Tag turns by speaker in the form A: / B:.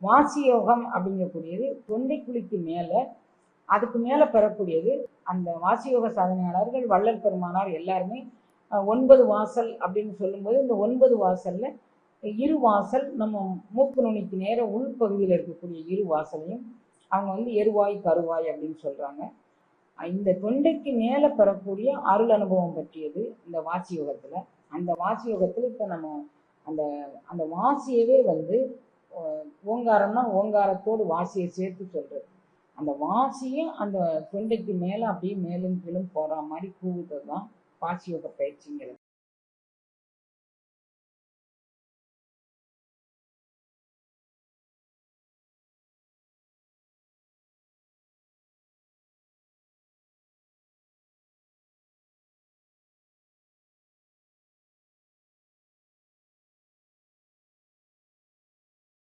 A: வாசி யோகம் அப்படிங்கக்கூடியது தொண்டைக்குழிக்கு மேலே, அதுக்கு மேலே பெறக்கூடியது. அந்த வாசியோக சாதனையாளர்கள் வள்ளல் பெருமானார் எல்லாருமே 9 வாசல் அப்படின்னு சொல்லும்போது, இந்த 9 வாசல்ல இரு வாசல் நம்ம மூக்கு நுனிக்கு நேர உள்பகுதியில் இருக்கக்கூடிய இரு வாசலையும் அவங்க வந்து எருவாய் கருவாய் அப்படின்னு சொல்றாங்க. இந்த தொண்டைக்கு மேலே பெறக்கூடிய அருள் அனுபவம் பற்றியது இந்த வாசி யோகத்துல. அந்த வாசி யோகத்துல இப்ப நம்ம அந்த அந்த வாசியவே வந்து ஓங்காரம்னா ஓங்காரத்தோடு வாசியை சேர்த்து சொல்றது. அந்த வாசியும் அந்த தொண்டைக்கு மேலே அப்படியே மேலும் கீழும் போற மாதிரி கூவுறது தான் வாசி யோக பயிற்சிங்கிறது.